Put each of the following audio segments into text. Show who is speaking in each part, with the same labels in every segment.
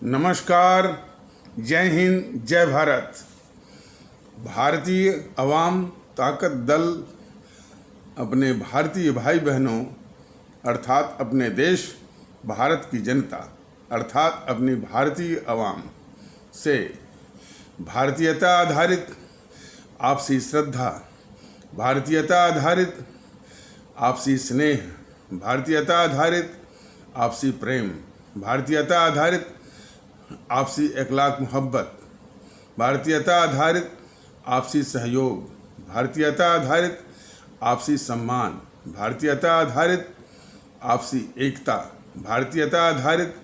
Speaker 1: नमस्कार, जय हिंद, जय भारत। भारतीय अवाम ताकत दल अपने भारतीय भाई बहनों अर्थात अपने देश भारत की जनता अर्थात अपनी भारतीय अवाम से भारतीयता आधारित आपसी श्रद्धा, भारतीयता आधारित आपसी स्नेह, भारतीयता आधारित आपसी प्रेम, भारतीयता आधारित आपसी इखलाक मोहब्बत, भारतीयता आधारित आपसी सहयोग, भारतीयता आधारित आपसी सम्मान, भारतीयता आधारित आपसी एकता, भारतीयता आधारित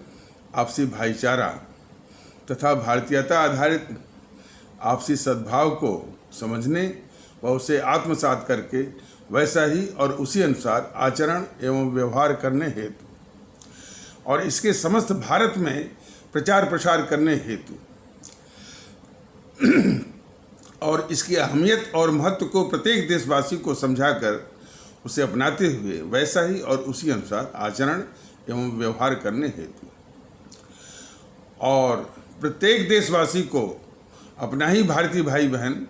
Speaker 1: आपसी भाईचारा तथा भारतीयता आधारित आपसी सद्भाव को समझने व उसे आत्मसात करके वैसा ही और उसी अनुसार आचरण एवं व्यवहार करने हेतु और इसके समस्त भारत में प्रचार प्रसार करने हेतु और इसकी अहमियत और महत्व को प्रत्येक देशवासी को समझाकर उसे अपनाते हुए वैसा ही और उसी अनुसार आचरण एवं व्यवहार करने हेतु और प्रत्येक देशवासी को अपना ही भारतीय भाई बहन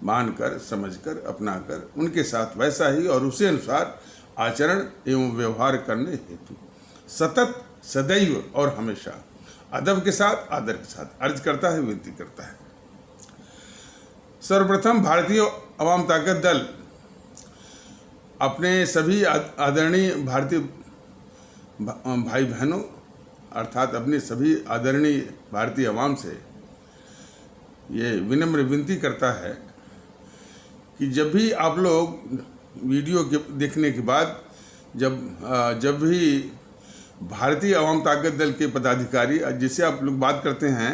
Speaker 1: मानकर, समझकर, अपनाकर उनके साथ वैसा ही और उसी अनुसार आचरण एवं व्यवहार करने हेतु सतत, सदैव और हमेशा अदब के साथ, आदर के साथ अर्ज करता है, विनती करता है। सर्वप्रथम भारतीय अवाम ताकत दल अपने सभी आदरणीय भारतीय भाई बहनों अर्थात अपने सभी आदरणीय भारतीय अवाम से ये विनम्र विनती करता है कि जब भी आप लोग वीडियो के देखने के बाद जब भी भारतीय अवाम ताकत दल के पदाधिकारी जिससे आप लोग बात करते हैं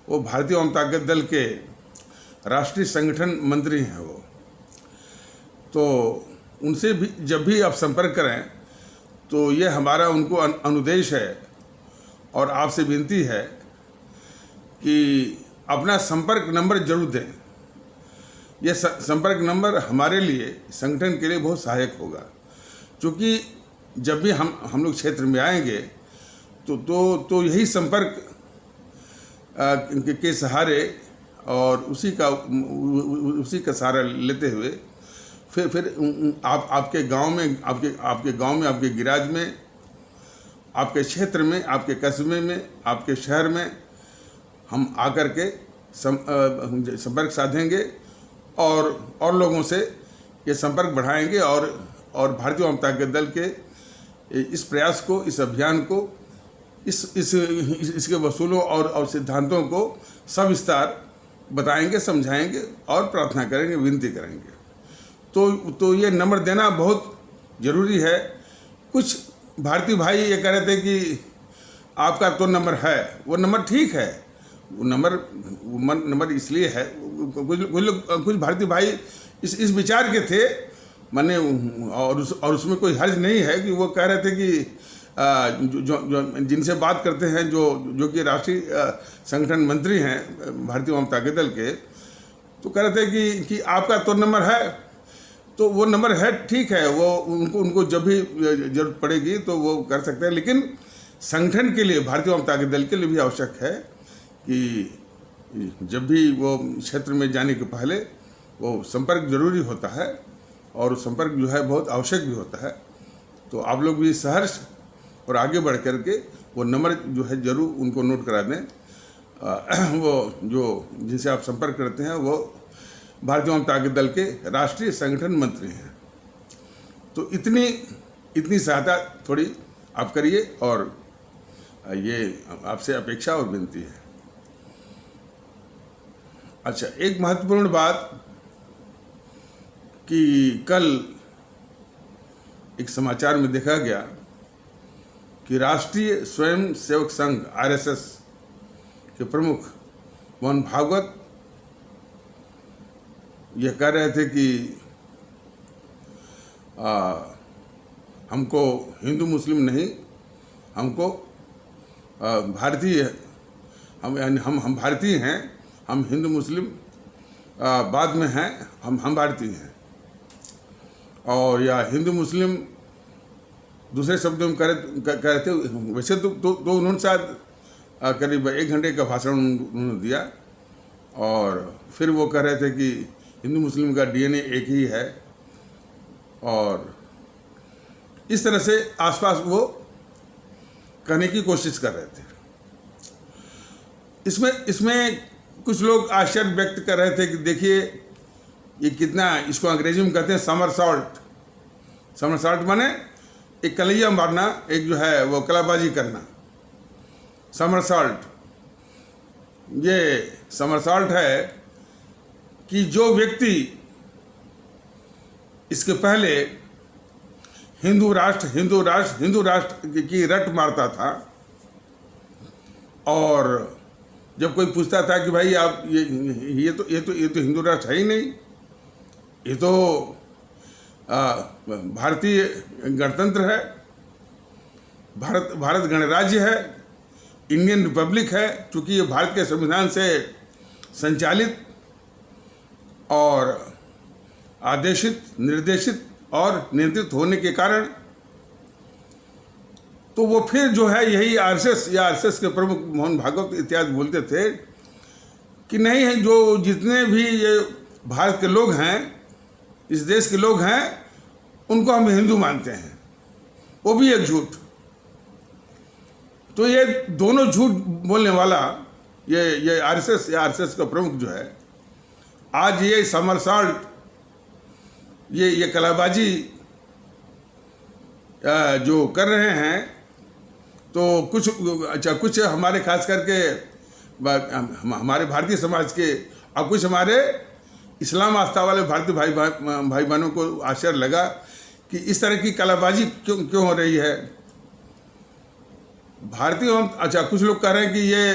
Speaker 1: वो भारतीय अवाम ताकत दल के राष्ट्रीय संगठन मंत्री हैं वो, तो उनसे भी जब भी आप संपर्क करें तो ये हमारा उनको अनुदेश है और आपसे विनती है कि अपना संपर्क नंबर जरूर दें। यह संपर्क नंबर हमारे लिए, संगठन के लिए बहुत सहायक होगा, क्योंकि जब भी हम लोग क्षेत्र में आएंगे तो यही संपर्क के सहारे और उसी का सहारा लेते हुए फिर आपके गांव में, आपके गिराज में, आपके क्षेत्र में, आपके कस्बे में, आपके शहर में हम आकर के संपर्क साधेंगे और लोगों से ये संपर्क बढ़ाएंगे और भारतीय अवाम ताकत दल के इस प्रयास को, इस अभियान को, इसके वसूलों और सिद्धांतों को सविस्तार बताएंगे, समझाएंगे और प्रार्थना करेंगे, विनती करेंगे। तो ये नंबर देना बहुत ज़रूरी है। कुछ भारतीय भाई ये कह रहे थे कि आपका तो नंबर है, वो नंबर ठीक है, वो नंबर इसलिए है, कुछ भारतीय भाई इस विचार के थे माने और उसमें कोई हर्ज नहीं है कि वो कह रहे थे कि जो जिनसे बात करते हैं जो कि राष्ट्रीय संगठन मंत्री हैं भारतीय अवाम ताकत दल के, तो कह रहे थे कि आपका तो नंबर है, तो वो नंबर है, ठीक है, वो उनको जब भी जरूरत पड़ेगी तो वो कर सकते हैं, लेकिन संगठन के लिए, भारतीय अवाम ताकत दल के लिए भी आवश्यक है कि जब भी वो क्षेत्र में जाने के पहले वो संपर्क जरूरी होता है और संपर्क जो है बहुत आवश्यक भी होता है। तो आप लोग भी सहर्ष और आगे बढ़ कर के वो नंबर जो है जरूर उनको नोट करा दें। वो जो जिनसे आप संपर्क करते हैं वो भारतीय अवाम ताकत दल के राष्ट्रीय संगठन मंत्री हैं। तो इतनी सहायता थोड़ी आप करिए और ये आपसे अपेक्षा और विनती है। अच्छा, एक महत्वपूर्ण बात कि कल एक समाचार में देखा गया कि राष्ट्रीय स्वयं सेवक संघ आरएसएस के प्रमुख मोहन भागवत यह कह रहे थे कि हमको हिंदू मुस्लिम नहीं, हमको भारतीय, हम भारतीय हैं, हम हिंदू मुस्लिम बाद में हैं, हम भारतीय हैं। और या हिंदू मुस्लिम दूसरे शब्दों में कह रहे थे, वैसे तो उन्होंने शायद करीब 1 घंटे का भाषण उन्होंने दिया और फिर वो कह रहे थे कि हिंदू मुस्लिम का डीएनए एक ही है और इस तरह से आसपास वो कहने की कोशिश कर रहे थे। इसमें कुछ लोग आश्चर्य व्यक्त कर रहे थे कि देखिए ये कितना, इसको अंग्रेजी में कहते हैं समरसॉल्ट। समरसॉल्ट माने एक कलैया मारना, एक जो है वो कलाबाजी करना, समरसॉल्ट। ये समरसॉल्ट है कि जो व्यक्ति इसके पहले हिंदू राष्ट्र की रट मारता था और जब कोई पूछता था कि भाई आप ये तो हिंदू राष्ट्र है ही नहीं, ये तो भारतीय गणतंत्र है, भारत गणराज्य है, इंडियन रिपब्लिक है, चूँकि ये भारत के संविधान से संचालित और आदेशित, निर्देशित और नियंत्रित होने के कारण, तो वो फिर जो है यही आरएसएस के प्रमुख मोहन भागवत इत्यादि बोलते थे कि नहीं है, जो जितने भी ये भारत के लोग हैं, इस देश के लोग हैं, उनको हम हिंदू मानते हैं, वो भी एक झूठ। तो ये दोनों झूठ बोलने वाला ये आरएसएस का प्रमुख जो है, आज ये समरसॉल्ट, ये कलाबाजी जो कर रहे हैं, तो कुछ हमारे खास करके हमारे भारतीय समाज के और कुछ हमारे इस्लाम आस्था वाले भारतीय भाई बहनों को आश्चर्य लगा कि इस तरह की कलाबाजी क्यों हो रही है। कुछ लोग कह रहे हैं कि ये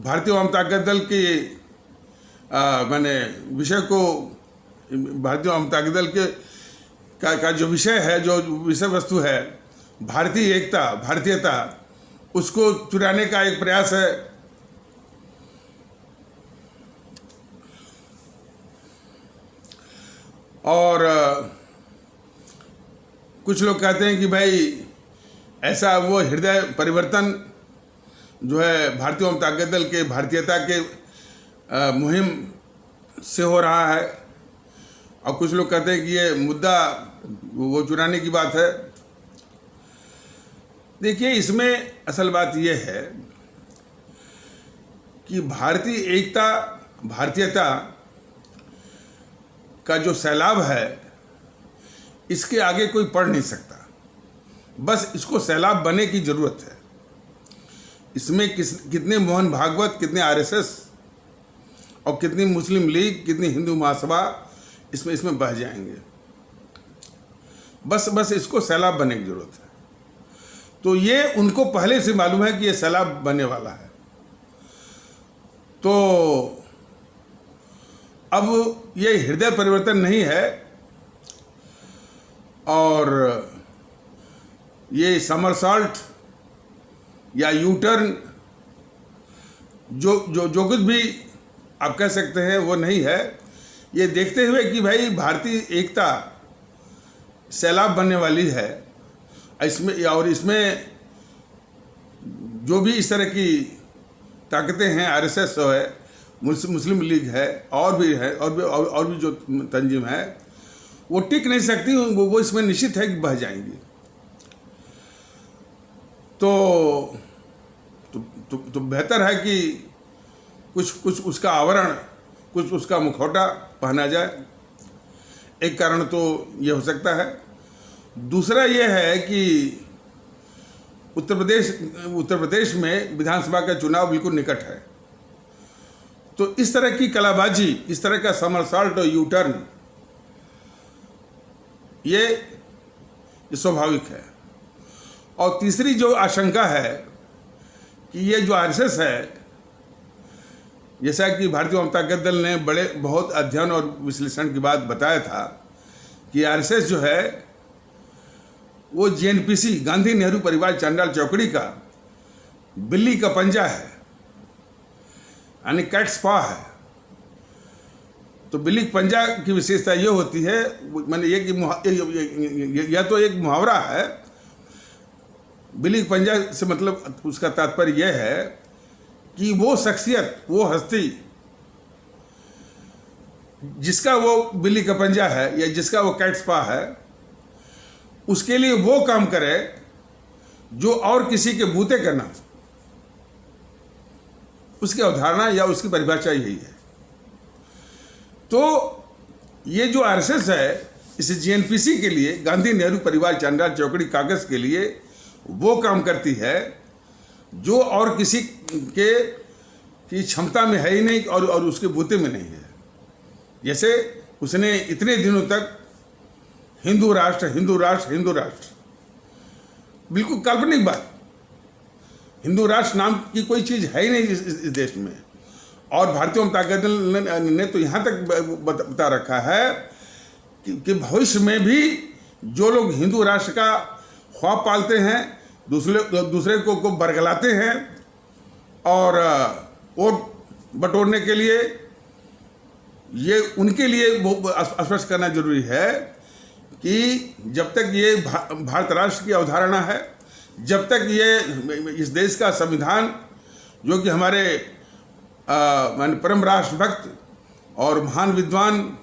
Speaker 1: भारतीय वाम ताकत दल की मैंने विषय को, भारतीय वाम ताकत दल के का जो विषय है, जो विषय वस्तु है, भारतीय एकता, भारतीयता, उसको चुराने का एक प्रयास है। और कुछ लोग कहते हैं कि भाई ऐसा वो हृदय परिवर्तन जो है भारतीय वाम ताकत दल के भारतीयता के मुहिम से हो रहा है, और कुछ लोग कहते हैं कि ये मुद्दा वो चुराने की बात है। देखिए, इसमें असल बात ये है कि भारतीय एकता, भारतीयता का जो सैलाब है, इसके आगे कोई पढ़ नहीं सकता, बस इसको सैलाब बनने की जरूरत है। इसमें कितने मोहन भागवत, कितने आरएसएस और कितनी मुस्लिम लीग, कितनी हिंदू महासभा इसमें बह जाएंगे। बस इसको सैलाब बनने की जरूरत है। तो ये उनको पहले से मालूम है कि ये सैलाब बनने वाला है। तो अब ये हृदय परिवर्तन नहीं है और ये समरसॉल्ट या यू टर्न जो कुछ भी आप कह सकते हैं वो नहीं है। ये देखते हुए कि भाई भारतीय एकता सैलाब बनने वाली है, इसमें जो भी इस तरह की ताकतें हैं, आरएसएस है, मुस्लिम लीग है, और भी जो तंजीम है, वो टिक नहीं सकती, वो इसमें निश्चित है कि बह जाएंगी। तो बेहतर है कि कुछ उसका आवरण, कुछ उसका मुखौटा पहना जाए। एक कारण तो ये हो सकता है। दूसरा ये है कि उत्तर प्रदेश में विधानसभा का चुनाव बिल्कुल निकट है, तो इस तरह की कलाबाजी, इस तरह का समरसॉल्ट और यू टर्न, ये स्वाभाविक है। और तीसरी जो आशंका है कि ये जो आरएसएस है, जैसा कि भारतीय वाम ताकत दल ने बहुत अध्ययन और विश्लेषण के बाद बताया था कि आरएसएस जो है वो जेएनपीसी, गांधी नेहरू परिवार चांडाल चौकड़ी का बिल्ली का पंजा है, यानी कैट्स पॉ है। तो बिल्ली पंजा की विशेषता ये होती है, मैंने ये कि यह तो एक मुहावरा है। बिल्ली पंजा से मतलब उसका तात्पर्य यह है कि वो शख्सियत, वो हस्ती जिसका वो बिल्ली का पंजा है या जिसका वो कैट स्पा है, उसके लिए वो काम करे जो और किसी के बूते करना। उसकी अवधारणा या उसकी परिभाषा यही है। तो ये जो आरएसएस है, इस जीएनपीसी के लिए, गांधी नेहरू परिवार चांदा चौकड़ी कागज के लिए वो काम करती है जो और किसी के की क्षमता में है ही नहीं और उसके बूते में नहीं है। जैसे उसने इतने दिनों तक हिंदू राष्ट्र हिंदू राष्ट्र हिंदू राष्ट्र, बिल्कुल काल्पनिक बात, हिंदू राष्ट्र नाम की कोई चीज़ है ही नहीं इस देश में। और भारतीय जनता पार्टी ने तो यहाँ तक बता रखा है कि भविष्य में भी जो लोग हिंदू राष्ट्र का ख्वाब पालते हैं, दूसरे को बरगलाते हैं और वोट बटोरने के लिए, ये उनके लिए स्पष्ट करना जरूरी है कि जब तक ये भारत राष्ट्र की अवधारणा है, जब तक ये इस देश का संविधान, जो कि हमारे परम राष्ट्रभक्त और महान विद्वान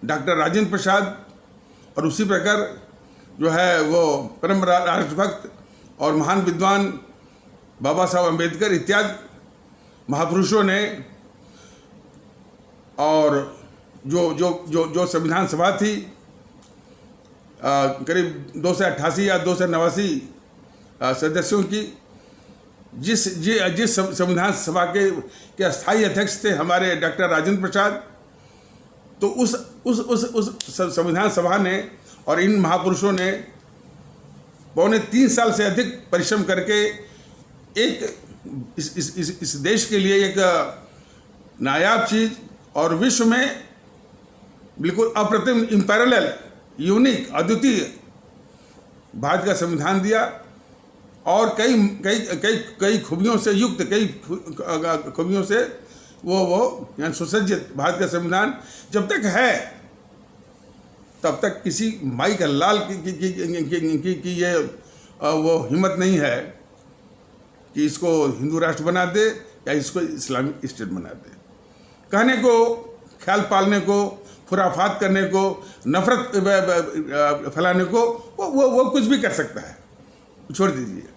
Speaker 1: डॉक्टर राजेंद्र प्रसाद और उसी प्रकार जो है वो परम राष्ट्रभक्त और महान विद्वान बाबा साहब अम्बेडकर इत्यादि महापुरुषों ने, और जो संविधान सभा थी करीब 288 या 289 सदस्यों की, जिस संविधान सभा के स्थायी अध्यक्ष थे हमारे डॉक्टर राजेंद्र प्रसाद, तो उस संविधान सभा ने और इन महापुरुषों ने 3.25 साल से अधिक परिश्रम करके एक इस देश के लिए एक नायाब चीज़ और विश्व में बिल्कुल अप्रतिम, इम्पैरेलल, यूनिक, अद्वितीय भारत का संविधान दिया। और कई खूबियों से युक्त, कई खूबियों से वो यानी सुसज्जित भारत का संविधान जब तक है तब तक किसी माई का लाल की ये वो हिम्मत नहीं है कि इसको हिंदू राष्ट्र बना दे या इसको इस्लामिक स्टेट बना दे। कहने को, ख्याल पालने को, खुराफात करने को, नफरत फैलाने को वो कुछ भी कर सकता है, छोड़ दीजिए।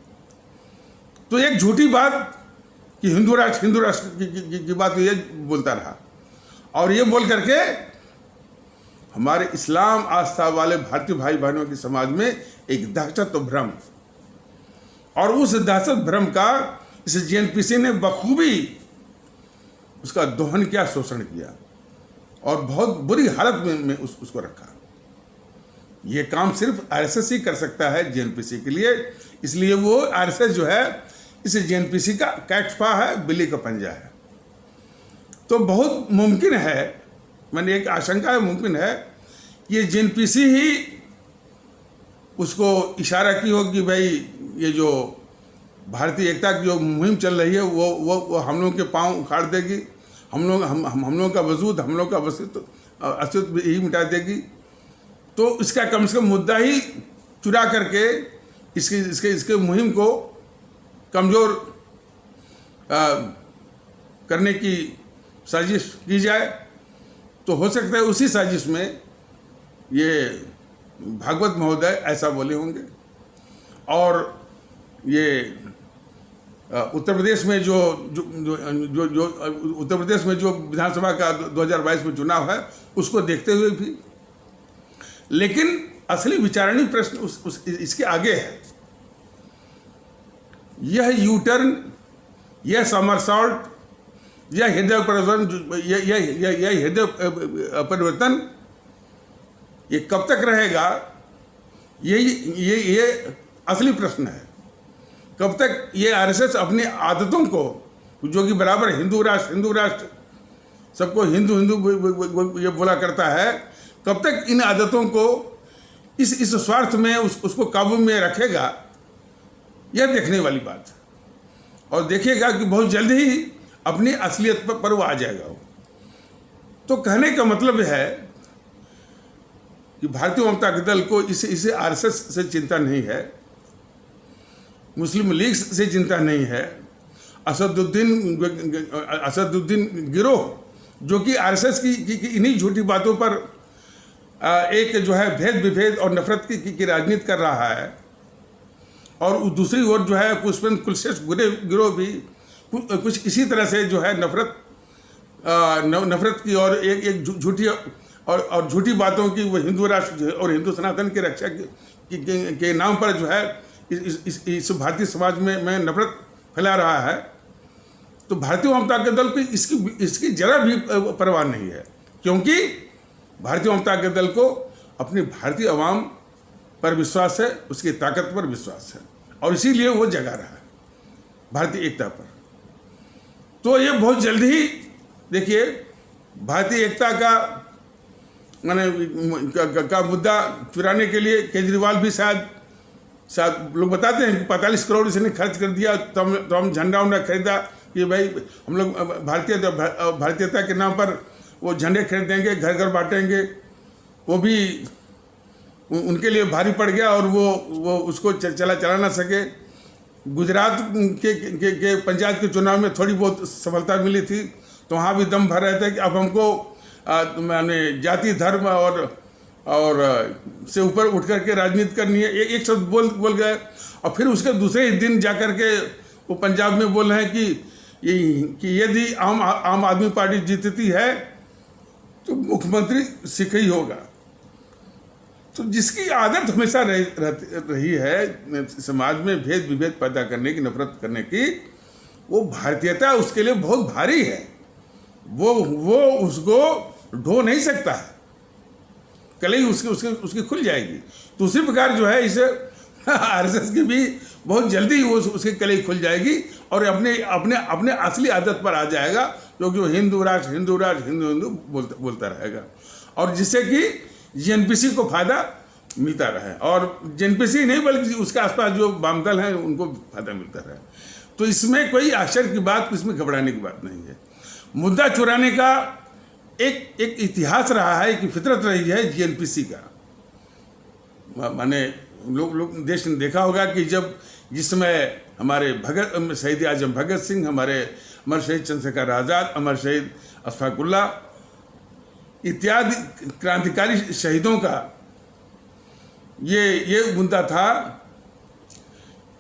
Speaker 1: तो एक झूठी बात कि हिंदू राष्ट्र की बात ये बोलता रहा, और ये बोल करके हमारे इस्लाम आस्था वाले भारतीय भाई बहनों के समाज में एक दहशत और भ्रम, और उस दहशत भ्रम का इस जीएनपीसी ने बखूबी उसका दोहन किया, शोषण किया और बहुत बुरी हालत में उसको रखा। ये काम सिर्फ आरएसएस ही कर सकता है जीएनपीसी के लिए, इसलिए वो आरएसएस जो है इस जीएनपीसी का कैट स्पा है, बिल्ली का पंजा है। तो बहुत मुमकिन है, मैंने एक आशंका है, मुमकिन है ये जीएनपीसी ही उसको इशारा की हो कि भाई ये जो भारतीय एकता की जो मुहिम चल रही है वो हम लोगों के पांव उखाड़ देगी, हम लोगों का वजूद, हम लोगों का अस्तित्व ही मिटा देगी। तो इसका कम से कम मुद्दा ही चुरा करके इसके मुहिम को कमज़ोर करने की साजिश की जाए। तो हो सकता है उसी साजिश में ये भागवत महोदय ऐसा बोले होंगे। और ये उत्तर प्रदेश में जो उत्तर प्रदेश में जो विधानसभा का 2022 में चुनाव है उसको देखते हुए भी, लेकिन असली विचारणीय प्रश्न इसके आगे है। यह यू टर्न, यह समरसॉल्ट, यह हृदय परिवर्तन ये कब तक रहेगा? ये असली प्रश्न है। कब तक ये आरएसएस अपनी आदतों को, जो कि बराबर हिंदू राष्ट्र सबको हिंदू ये बोला करता है, कब तक इन आदतों को इस स्वार्थ में उसको काबू में रखेगा, यह देखने वाली बात है। और देखिएगा कि बहुत जल्द ही अपनी असलियत पर वो आ जाएगा। तो कहने का मतलब है कि भारतीय जनता दल को इसे आरएसएस से चिंता नहीं है, मुस्लिम लीग से चिंता नहीं है, असदुद्दीन गिरोह, जो कि आरएसएस की इन्हीं झूठी बातों पर एक जो है भेद विभेद और नफरत की राजनीति कर रहा है। और दूसरी ओर जो है पुष्पेंद्र कुलश्रेष्ठ गिरोह भी कुछ इसी तरह से जो है नफरत की और एक झूठी और झूठी बातों की, वो हिंदू राष्ट्र और हिंदू सनातन की रक्षा के नाम पर जो है इस भारतीय समाज में नफरत फैला रहा है। तो भारतीय जनता दल को इसकी जरा भी परवाह नहीं है, क्योंकि भारतीय जनता दल को अपनी भारतीय आवाम पर विश्वास है, उसकी ताकत पर विश्वास है, और इसीलिए वो जगा रहा है भारतीय एकता पर। तो ये बहुत जल्द ही देखिए भारतीय एकता का का मुद्दा चुराने के लिए केजरीवाल भी शायद लोग बताते हैं कि 45 करोड़ इसने खर्च कर दिया, तो हम झंडा उंडा खरीदा कि भाई हम लोग भारतीयता के नाम पर वो झंडे खरीदेंगे, घर घर बांटेंगे। वो भी उनके लिए भारी पड़ गया और वो उसको चला ना सके। गुजरात के पंचायत के चुनाव में थोड़ी बहुत सफलता मिली थी, तो वहाँ भी दम भर रहे थे कि अब हमको मैंने जाति धर्म और से ऊपर उठ करके राजनीति करनी है। एक शब्द बोल गए, और फिर उसके दूसरे ही दिन जा कर के वो पंजाब में बोल रहे हैं कि यदि आम आदमी पार्टी जीतती है तो मुख्यमंत्री सिख ही होगा। तो जिसकी आदत हमेशा रही है समाज में भेद विभेद पैदा करने की, नफरत करने की, वो भारतीयता उसके लिए बहुत भारी है। वो उसको ढो नहीं सकता है, कलई उसकी खुल जाएगी। तो उसी प्रकार जो है इसे आरएसएस की भी बहुत जल्दी वो उसकी कलई खुल जाएगी और अपने असली आदत पर आ जाएगा, जो कि हिंदू राष्ट्र बोलता रहेगा, और जिससे कि जेएनपीसी को फायदा मिलता रहे, और जेएनपीसी नहीं बल्कि उसके आसपास जो वामदल हैं उनको फायदा मिलता रहे। तो इसमें कोई आश्चर्य की बात, इसमें घबराने की बात नहीं है। मुद्दा चुराने का एक इतिहास रहा है, कि फितरत रही है जेएनपीसी का। माने लोग देश ने देखा होगा कि जिस समय हमारे शहीद आजम भगत सिंह, हमारे अमर शहीद चंद्रशेखर आज़ाद, अमर शहीद अशफाकुल्ला इत्यादि क्रांतिकारी शहीदों का ये मुद्दा था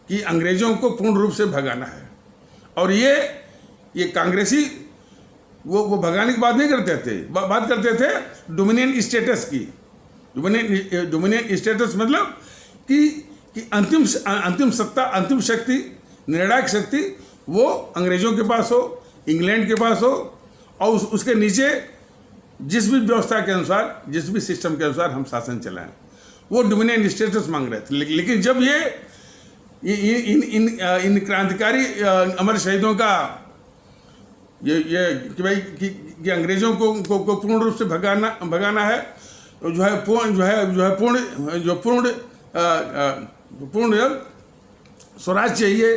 Speaker 1: कि अंग्रेजों को पूर्ण रूप से भगाना है। और ये कांग्रेसी वो भगाने की बात नहीं करते थे, बात करते थे डोमिनियन स्टेटस की। डोमिनियन स्टेटस मतलब कि अंतिम सत्ता, अंतिम शक्ति, निर्णायक शक्ति वो अंग्रेजों के पास हो, इंग्लैंड के पास हो, और उसके नीचे जिस भी व्यवस्था के अनुसार, जिस भी सिस्टम के अनुसार हम शासन चलाएं, वो डोमिनियन स्टेटस मांग रहे थे। लेकिन जब इन क्रांतिकारी अमर शहीदों का ये कि भाई कि अंग्रेजों को पूर्ण रूप से भगाना है, जो है पूर्ण स्वराज चाहिए,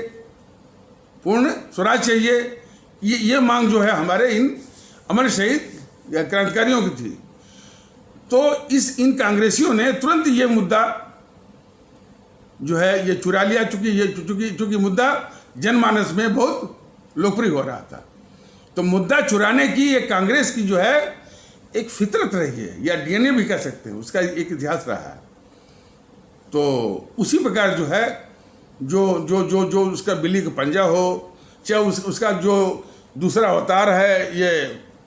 Speaker 1: पूर्ण स्वराज चाहिए, ये मांग जो है हमारे इन अमर शहीद या क्रांतिकारियों की थी। तो इन कांग्रेसियों ने तुरंत ये मुद्दा जो है ये चुरा लिया, चूंकि मुद्दा जनमानस में बहुत लोकप्रिय हो रहा था। तो मुद्दा चुराने की ये कांग्रेस की जो है एक फितरत रही है, या डीएनए भी कह सकते हैं, उसका एक इतिहास रहा है। तो उसी प्रकार जो है जो उसका बिल्ली का पंजा हो, चाहे उसका जो दूसरा अवतार है ये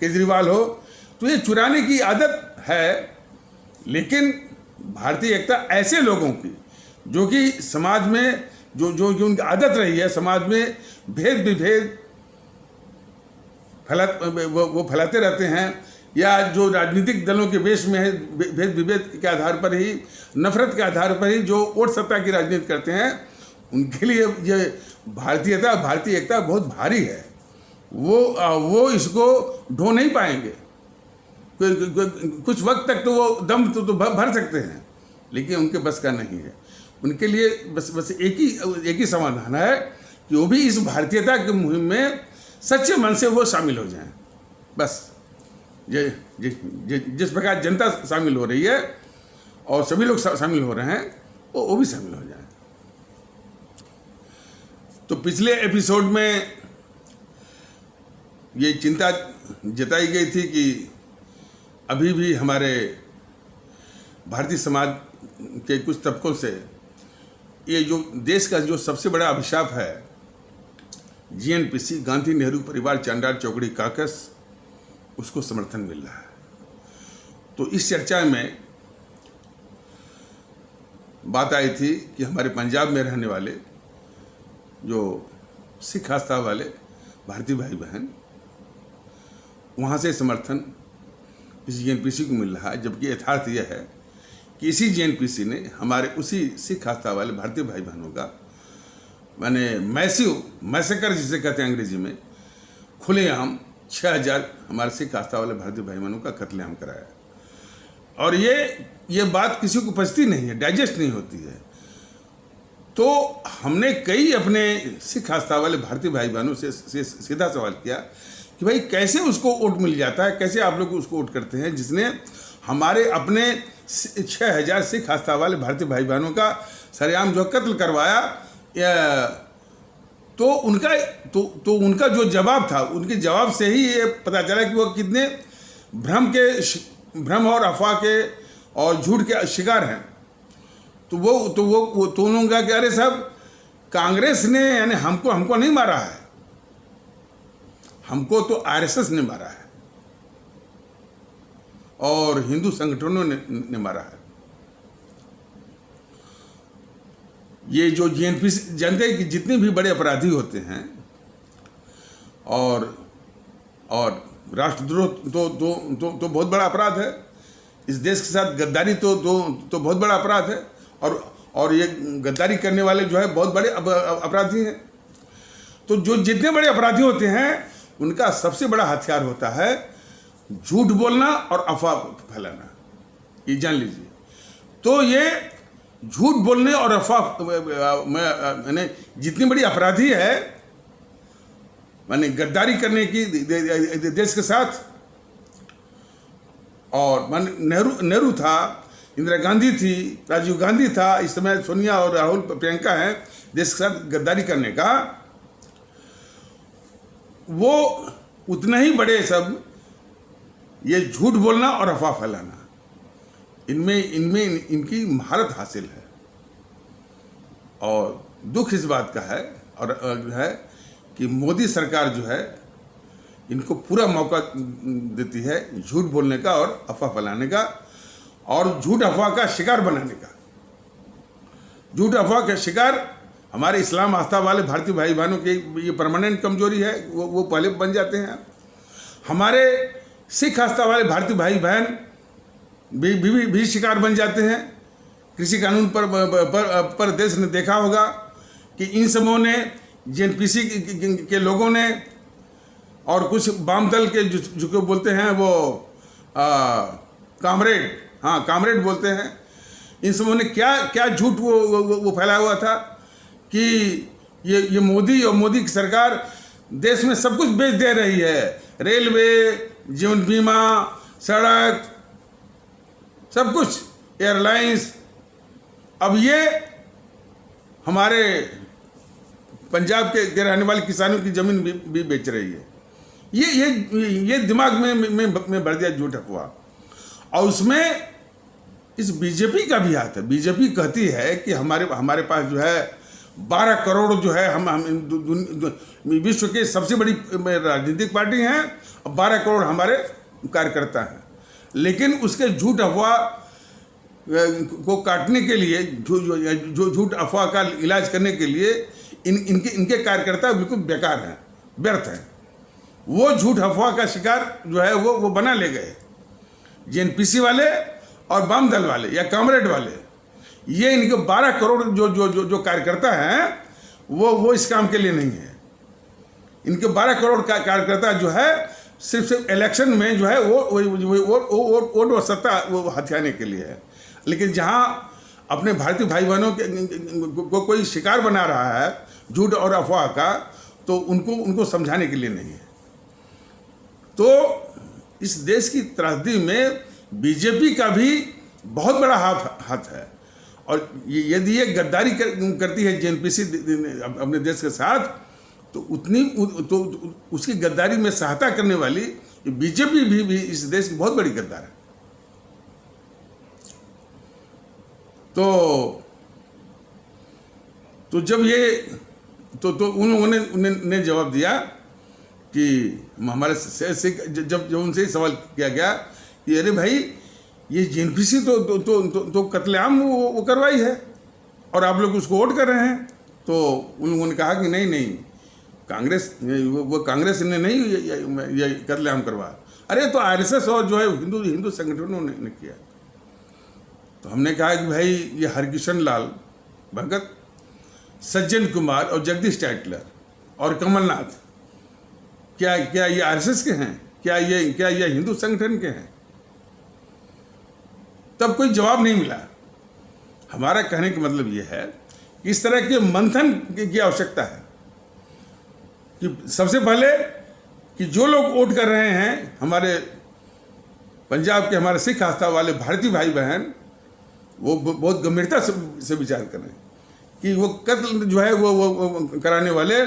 Speaker 1: केजरीवाल हो, तो ये चुराने की आदत है। लेकिन भारतीय एकता ऐसे लोगों की जो कि समाज में जो उनकी आदत रही है, समाज में भेद विभेद वो फैलाते रहते हैं, या जो राजनीतिक दलों के वेश में है, भेद विभेद के आधार पर ही, नफरत के आधार पर ही जो वोट सत्ता की राजनीति करते हैं, उनके लिए ये भारतीय एकता बहुत भारी है। वो इसको ढो नहीं पाएंगे। कुछ वक्त तक तो वो दम तो भर सकते हैं, लेकिन उनके बस का नहीं है। उनके लिए बस एक ही समाधान है कि वो भी इस भारतीयता की मुहिम में सच्चे मन से वो शामिल हो जाएं। बस जिस प्रकार जनता शामिल हो रही है और सभी लोग शामिल हो रहे हैं, वो भी शामिल हो जाएं। तो पिछले एपिसोड में ये चिंता जताई गई थी कि अभी भी हमारे भारतीय समाज के कुछ तबकों से ये जो देश का जो सबसे बड़ा अभिशाप है जीएनपीसी, गांधी नेहरू परिवार चांडाल चौकड़ी काकस, उसको समर्थन मिल रहा है। तो इस चर्चा में बात आई थी कि हमारे पंजाब में रहने वाले जो सिख आस्था वाले भारतीय भाई बहन, वहाँ से समर्थन इस जीएनपीसी को मिल रहा है, जबकि यथार्थ यह है कि इसी जीएनपीसी ने हमारे उसी सिख आस्था वाले भारतीय भाई बहनों का मैंने मैसेकर जिसे कहते हैं अंग्रेजी में, खुलेआम 6000 हमारे सिख आस्था वाले भारतीय भाई बहनों का कत्लेआम कराया। और ये बात किसी को पचती नहीं है, डाइजेस्ट नहीं होती है। तो हमने कई अपने सिख आस्था वाले भारतीय भाई बहनों से सीधा सवाल किया कि भाई कैसे उसको वोट मिल जाता है, कैसे आप लोग उसको वोट करते हैं जिसने हमारे अपने 6000 सिख आस्था वाले भारतीय भाई बहनों का सरेआम जो कत्ल करवाया। तो उनका जो जवाब था, उनके जवाब से ही ये पता चला कि वो कितने भ्रम और अफवाह के और झूठ के शिकार हैं। तो उन्होंने कहा कि अरे साहब, कांग्रेस ने यानी हमको नहीं मारा है, हमको तो आरएसएस ने मारा है और हिंदू संगठनों ने मारा है। ये जो जीएनपीसी जानते हैं कि जितने भी बड़े अपराधी होते हैं और राष्ट्रद्रोह तो बहुत बड़ा अपराध है, इस देश के साथ गद्दारी तो बहुत बड़ा अपराध है, और ये गद्दारी करने वाले जो है बहुत बड़े अपराधी हैं। तो जो जितने बड़े अपराधी होते हैं उनका सबसे बड़ा हथियार होता है झूठ बोलना और अफवाह फैलाना, ये जान लीजिए। तो ये झूठ बोलने और अफवाह मैंने जितनी बड़ी अपराधी है, मैंने गद्दारी करने की देश के साथ, और नेहरू था, इंदिरा गांधी थी, राजीव गांधी था, इस समय सोनिया और राहुल प्रियंका हैं देश के साथ गद्दारी करने का, वो उतना ही बड़े सब ये झूठ बोलना और अफवाह फैलाना, इनमें इनकी महारत हासिल है। और दुख इस बात का है और है कि मोदी सरकार जो है इनको पूरा मौका देती है झूठ बोलने का और अफवाह फैलाने का और झूठ अफवाह का शिकार बनाने का। झूठ अफवाह का शिकार हमारे इस्लाम आस्था वाले भारतीय भाई बहनों की ये परमानेंट कमजोरी है, वो पहले बन जाते हैं। हमारे सिख आस्था वाले भारतीय भाई बहन भी शिकार बन जाते हैं। कृषि कानून पर देश ने देखा होगा कि इन समूहों ने, जीएनपीसी के लोगों ने और कुछ वाम दल के जो बोलते हैं वो कामरेड बोलते हैं, इन समूहों ने क्या झूठ वो फैलाया हुआ था कि ये मोदी और मोदी की सरकार देश में सब कुछ बेच दे रही है, रेलवे, जीवन बीमा, सड़क, सब कुछ, एयरलाइंस। अब ये हमारे पंजाब के रहने वाले किसानों की जमीन भी बेच रही है। ये दिमाग में भर दिया झूठ अफवाह। और उसमें इस बीजेपी का भी हाथ है। बीजेपी कहती है कि हमारे पास जो है 12 करोड़ जो है, हम विश्व के सबसे बड़ी राजनीतिक पार्टी हैं, 12 करोड़ हमारे कार्यकर्ता हैं। लेकिन उसके झूठ अफवाह को काटने के लिए, झूठ अफवाह का इलाज करने के लिए इनके कार्यकर्ता बिल्कुल बेकार हैं, व्यर्थ हैं। वो झूठ अफवाह का शिकार जो है वो बना ले गए जीएनपीसी वाले और वाम दल वाले या कामरेड वाले। ये इनके 12 करोड़ जो कार्यकर्ता हैं वो इस काम के लिए नहीं है। इनके 12 करोड़ का कार्यकर्ता जो है सिर्फ इलेक्शन में जो है वोट और सत्ता वो हथियाने के लिए है। लेकिन जहां अपने भारतीय भाई बहनों को कोई शिकार बना रहा है झूठ और अफवाह का, तो उनको समझाने के लिए नहीं है। तो इस देश की त्रासदी में बीजेपी का भी बहुत बड़ा हाथ है। और यदि ये गद्दारी करती है जीएनपीसी अपने देश के साथ, तो तो उसकी गद्दारी में सहायता करने वाली बीजेपी भी इस देश की बहुत बड़ी गद्दार है। तो जब ये तो उन्होंने जवाब दिया कि हमारे से जब उनसे सवाल किया गया कि अरे भाई ये जेएनपीसी तो कत्लेआम वो करवाई है और आप लोग उसको वोट कर रहे हैं। तो उन लोगों ने कहा कि नहीं कांग्रेस वो कांग्रेस ने नहीं ये कत्लेआम करवा, अरे तो आरएसएस और जो है हिंदू संगठनों ने किया। तो हमने कहा कि भाई ये हरकिशन लाल भगत, सज्जन कुमार और जगदीश टाइटलर और कमलनाथ क्या ये आरएसएस के हैं? क्या ये हिंदू संगठन के हैं? तब कोई जवाब नहीं मिला। हमारा कहने का मतलब ये है कि इस तरह के मंथन की आवश्यकता है कि सबसे पहले कि जो लोग वोट कर रहे हैं हमारे पंजाब के हमारे सिख आस्था वाले भारतीय भाई बहन, वो बहुत गंभीरता से विचार करें कि वो कत्ल जो है वो कराने वाले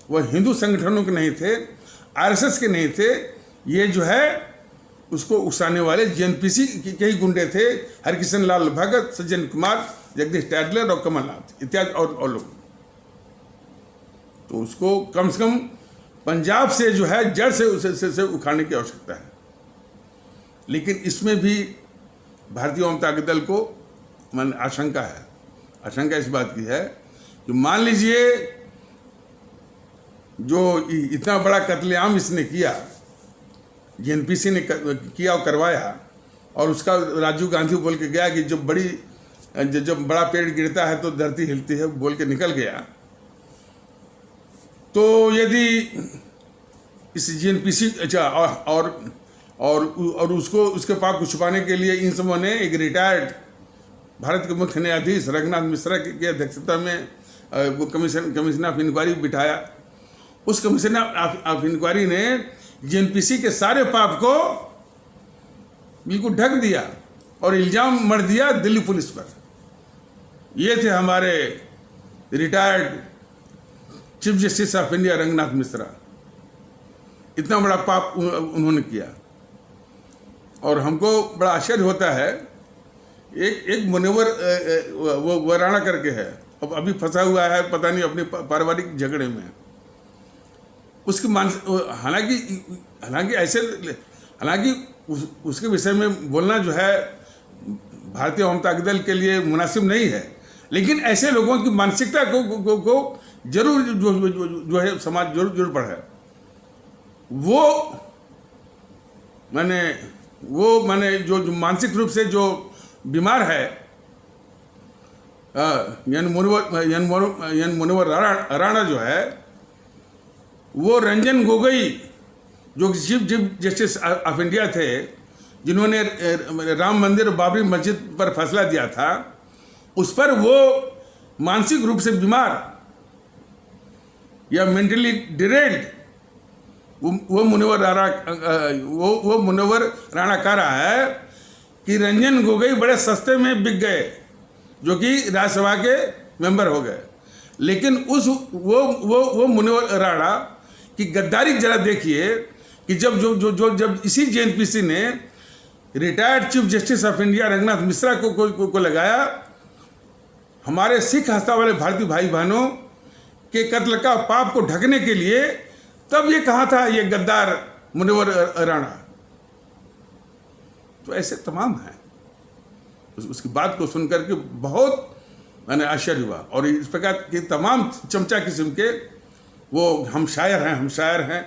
Speaker 1: वो हिंदू संगठनों के नहीं थे, आरएसएस के नहीं थे, ये जो है उसको उकसाने वाले जेएनपीसी के ही गुंडे थे, हरकिशन लाल भगत, सज्जन कुमार, जगदीश टाइटलर और कमलनाथ इत्यादि और लोग। तो उसको कम से कम पंजाब से जो है जड़ से उखाड़ने की आवश्यकता है। लेकिन इसमें भी भारतीय जनता दल को आशंका है। आशंका इस बात की है कि मान लीजिए जो इतना बड़ा कत्लेआम इसने किया, जेएनपीसी ने किया और करवाया, और उसका राजीव गांधी बोल के गया कि जब बड़ा पेड़ गिरता है तो धरती हिलती है बोल के निकल गया। तो यदि इस जेएनपीसी और उसको उसके पाप को छुपाने के लिए इन सबों ने एक रिटायर्ड भारत के मुख्य न्यायाधीश रघुनाथ मिश्रा की अध्यक्षता में वो कमीशन ऑफ इंक्वायरी बिठाया। उस कमीशन ऑफ इंक्वायरी ने जेएनपीसी के सारे पाप को बिल्कुल ढक दिया और इल्जाम मढ़ दिया दिल्ली पुलिस पर। ये थे हमारे retired chief justice of India Raghunath Mishra. इतना बड़ा पाप उन्होंने किया। और हमको बड़ा आश्चर्य होता है, एक मुनव्वर वो वराणा करके है, अब अभी फंसा हुआ है पता नहीं अपने पारिवारिक झगड़े में। उसकी हालांकि उसके विषय में बोलना जो है भारतीय जनता दल के लिए मुनासिब नहीं है, लेकिन ऐसे लोगों की मानसिकता को जरूर जो है समाज जरूर पढ़े। वो मैंने जो मानसिक रूप से जो बीमार है, मुनव्वर राणा जो है, वो रंजन गोगोई जो चीफ जस्टिस ऑफ इंडिया थे, जिन्होंने राम मंदिर और बाबरी मस्जिद पर फैसला दिया था, उस पर वो मानसिक रूप से बीमार या मेंटली डिरेल्ड वो मुनव्वर राणा कह रहा है कि रंजन गोगोई बड़े सस्ते में बिक गए, जो कि राज्यसभा के मेंबर हो गए। लेकिन वो मुनव्वर राणा की गद्दारी जरा देखिए कि जब इसी जेएनपीसी ने retired chief justice of India Raghunath Mishra को लगाया हमारे सिख आस्था वाले भारतीय भाई बहनों के कत्ल का पाप को ढकने के लिए, तब ये कहा था ये गद्दार मुनव्वर राणा। तो ऐसे तमाम हैं। उसकी बात को सुनकर के बहुत मैंने आश्चर्य हुआ। और इस प्रकार के तमाम चमचा किस्म के वो हम शायर हैं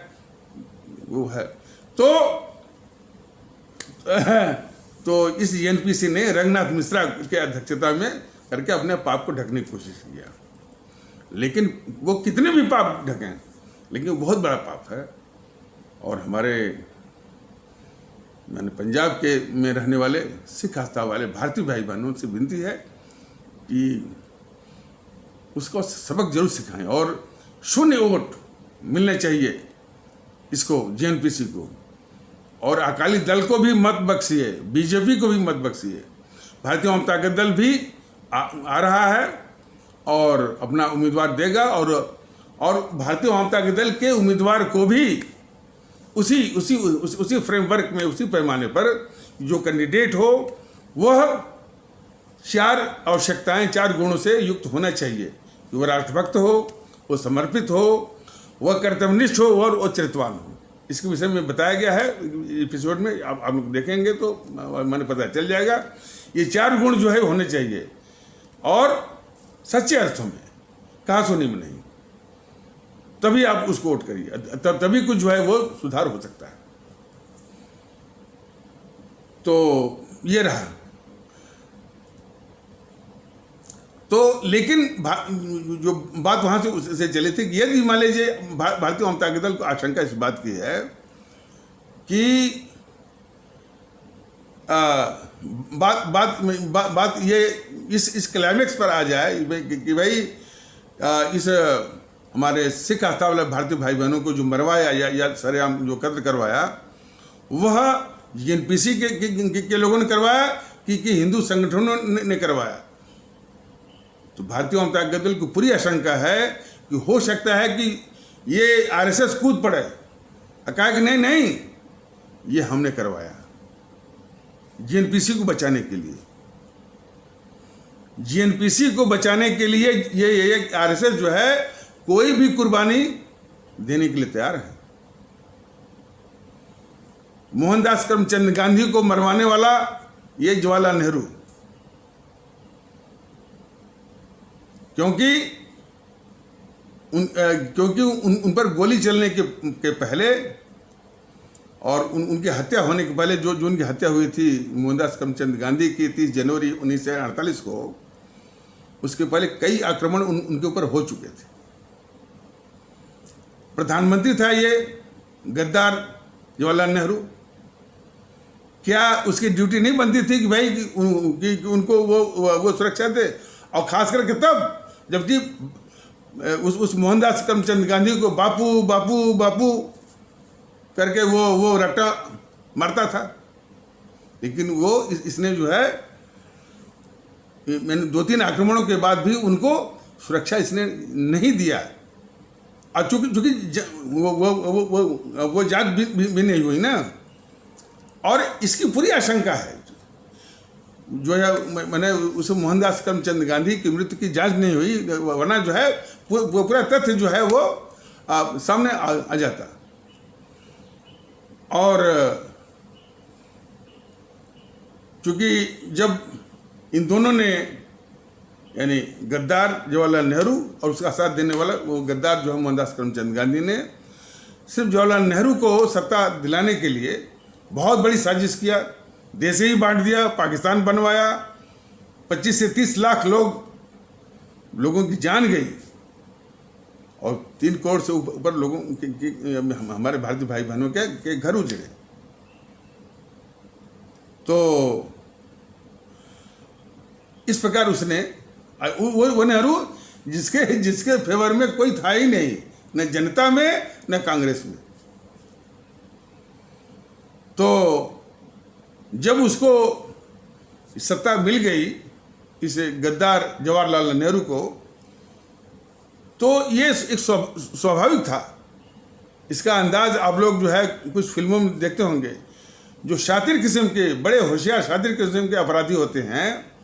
Speaker 1: वो है। तो इस जेएनपीसी ने रघुनाथ मिश्रा के अध्यक्षता में करके अपने पाप को ढकने की कोशिश किया। लेकिन वो कितने भी पाप ढकें, लेकिन वो बहुत बड़ा पाप है। और हमारे पंजाब के में रहने वाले सिख आस्था वाले भारतीय भाई बहनों से विनती है कि उसको सबक जरूर सिखाएं और शून्य वोट मिलने चाहिए इसको, जेएनपीसी को। और अकाली दल को भी मत बख्शिए, बीजेपी को भी मत बख्शिए। भारतीय जनता दल भी आ रहा है और अपना उम्मीदवार देगा। और भारतीय वामपंथी के दल के उम्मीदवार को भी उसी फ्रेमवर्क में, उसी पैमाने पर जो कैंडिडेट हो वह 4 आवश्यकताएं, 4 गुणों से युक्त होना चाहिए। वह राष्ट्रभक्त हो, वो समर्पित हो, वह कर्तव्यनिष्ठ हो और वो चरित्रवान हो। इसके विषय में बताया गया है एपिसोड में, आप लोग देखेंगे तो मैंने पता चल जाएगा। ये 4 गुण जो है होने चाहिए और सच्चे अर्थों में, कहासुनी में नहीं, तभी आप उसको वोट करिए, तभी कुछ जो है वो सुधार हो सकता है। तो ये रहा। तो लेकिन जो बात वहां से चली थी कि यदि मान लीजिए भारतीय वामपंथी के दल को आशंका इस बात की है कि बात ये इस क्लाइमेक्स पर आ जाए कि भाई इस हमारे सिख आस्था वाले भारतीय भाई बहनों को जो मरवाया या सरेआम जो कत्ल करवाया, वह एनपीसी के लोगों ने करवाया कि हिंदू संगठनों ने करवाया। तो भारतीय वामपंथी दल को पूरी आशंका है कि हो सकता है कि ये आरएसएस कूद पड़े, कहा कि नहीं, ये हमने करवाया जीएनपीसी को बचाने के लिए। जीएनपीसी को बचाने के लिए ये आरएसएस जो है कोई भी कुर्बानी देने के लिए तैयार है। मोहनदास करमचंद गांधी को मरवाने वाला ये जवाहरलाल नेहरू, क्योंकि उन पर गोली चलने के पहले और उनकी हत्या होने के पहले जो उनकी हत्या हुई थी मोहनदास करमचंद गांधी की 30 जनवरी 1948 को, उसके पहले कई आक्रमण उनके ऊपर हो चुके थे। प्रधानमंत्री था ये गद्दार जवाहरलाल नेहरू, क्या उसकी ड्यूटी नहीं बनती थी कि भाई कि उनको वो सुरक्षा दे? और खास करके तब जबकि उस मोहनदास करमचंद गांधी को बापू बापू बापू करके वो रट्टा मारता था, लेकिन वो इसने जो है मैंने 2-3 आक्रमणों के बाद भी उनको सुरक्षा इसने नहीं दिया। और चूंकि वो जांच भी नहीं हुई ना, और इसकी पूरी आशंका है जो है मैंने उस मोहनदास करमचंद गांधी की मृत्यु की जांच नहीं हुई, वरना जो है वो पूरा तथ्य जो है वो सामने आ जाता। और चूंकि जब इन दोनों ने यानी गद्दार जवाहरलाल नेहरू और उसका साथ देने वाला वो गद्दार जो है मोहनदास करमचंद गांधी ने सिर्फ जवाहरलाल नेहरू को सत्ता दिलाने के लिए बहुत बड़ी साजिश किया, देश ही बांट दिया, पाकिस्तान बनवाया, 25 से 30 लाख लोगों की जान गई और 3 करोड़ से ऊपर लोगों हमारे भारतीय भाई बहनों के घर उजड़े। तो इस प्रकार उसने वो नेहरू जिसके फेवर में कोई था ही नहीं, न जनता में न कांग्रेस में। तो जब उसको सत्ता मिल गई इस गद्दार जवाहरलाल नेहरू को, तो ये एक स्वाभाविक था। इसका अंदाज आप लोग जो है कुछ फिल्मों में देखते होंगे, जो शातिर किस्म के, बड़े होशियार शातिर किस्म के अपराधी होते हैं,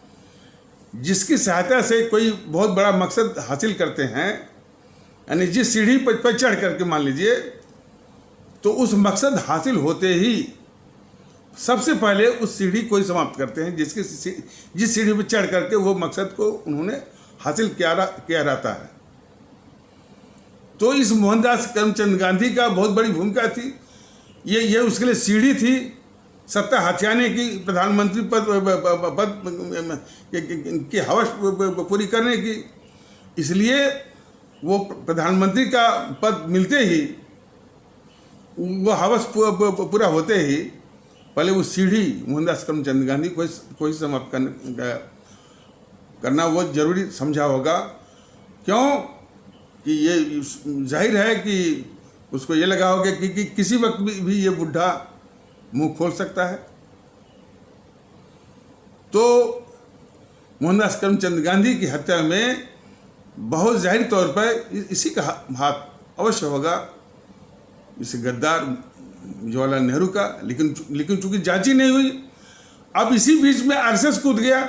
Speaker 1: जिसकी सहायता से कोई बहुत बड़ा मकसद हासिल करते हैं, यानी जिस सीढ़ी पर चढ़ करके मान लीजिए, तो उस मकसद हासिल होते ही सबसे पहले उस सीढ़ी को ही समाप्त करते हैं जिस सीढ़ी पर चढ़ करके वो मकसद को उन्होंने हासिल किया रहता है। तो इस मोहनदास करमचंद गांधी का बहुत बड़ी भूमिका थी। ये उसके लिए सीढ़ी थी सत्ता हथियाने की, प्रधानमंत्री पद की हवस पूरी करने की। इसलिए वो प्रधानमंत्री का पद मिलते ही, वो हवस पूरा होते ही पहले वो सीढ़ी मोहनदास करमचंद गांधी को ही समाप्त करना वो जरूरी समझा होगा। क्यों कि ये जाहिर है कि उसको ये लगा होगा कि किसी वक्त भी ये बुढ़ा मुंह खोल सकता है। तो मोहनदास करमचंद गांधी की हत्या में बहुत जाहिर तौर पर इसी का हाथ अवश्य होगा, इस गद्दार जवाहरलाल नेहरू का। लेकिन चूंकि जांच ही नहीं हुई, अब इसी बीच में आरएसएस कूद गया।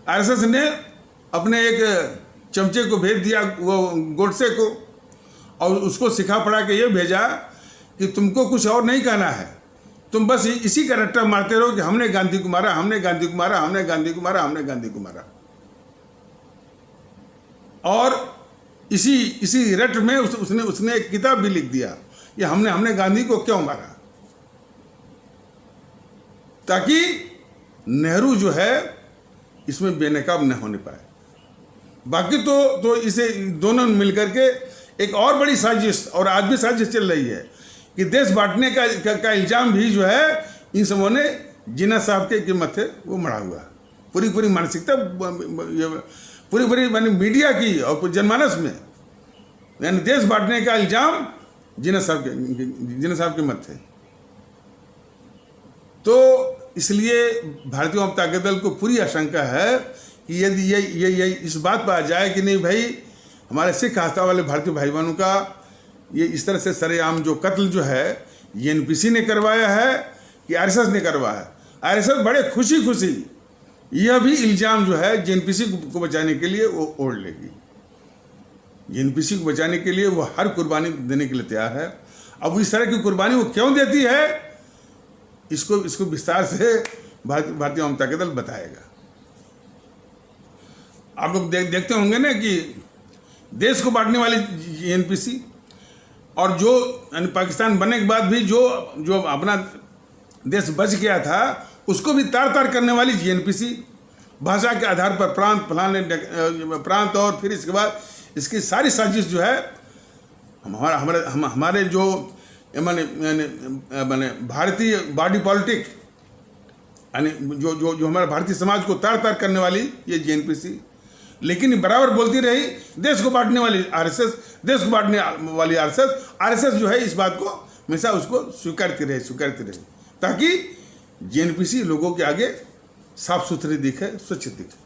Speaker 1: आरएसएस ने अपने एक चमचे को भेज दिया वो गोडसे को, और उसको सिखा पढ़ा के ये भेजा कि तुमको कुछ और नहीं कहना है, तुम बस इसी का रट्टा मारते रहो कि हमने गांधी को मारा, हमने गांधी को मारा, हमने गांधी को मारा, हमने गांधी को मारा। और इसी रट में उसने एक किताब भी लिख दिया कि हमने गांधी को क्यों मारा, ताकि नेहरू जो है इसमें बेनकाब न होने पाए। बाकी तो इसे दोनों मिलकर के एक और बड़ी साजिश, और आज भी साजिश चल रही है कि देश बांटने का इल्जाम भी जो है इन सबों ने जिन्ना साहब के मत्थे वो मढ़ा हुआ। पूरी मानसिकता पूरी मानी मीडिया की और जनमानस में, यानी देश बांटने का इल्जाम जिन्ना साहब के मत्थे। तो इसलिए भारतीय जनता दल को पूरी आशंका है कि यदि ये इस बात पर आ जाए कि नहीं भाई, हमारे सिख आस्था वाले भारतीय भाई बहनों का ये इस तरह से सरेआम जो कत्ल जो है ये एनपीसी ने करवाया है कि आरएसएस ने करवाया है। आरएसएस बड़े खुशी यह भी इल्जाम जो है जेएनपीसी को बचाने के लिए वो ओढ़ लेगी। जेएनपीसी को बचाने के लिए वो हर कुर्बानी देने के लिए तैयार है। अब इस तरह की कुर्बानी वो क्यों देती है, इसको विस्तार से भारतीय जनता दल बताएगा। आप लोग देखते होंगे ना कि देश को बांटने वाली जेएनपीसी, और जो पाकिस्तान बनने के बाद भी जो अपना देश बच गया था उसको भी तार करने वाली जेएनपीसी, भाषा के आधार पर प्रांत और फिर इसके बाद इसकी सारी साजिश जो है हमारे जो माने भारतीय बॉडी पॉलिटिक, यानी जो हमारे भारतीय समाज को तार करने वाली ये जेएनपीसी, लेकिन बराबर बोलती रही देश को बांटने वाली आरएसएस, देश को बांटने वाली आरएसएस जो है इस बात को हमेशा उसको स्वीकारती रहे, ताकि जेएनपीसी लोगों के आगे साफ सुथरी दिखे, स्वच्छ दिखे।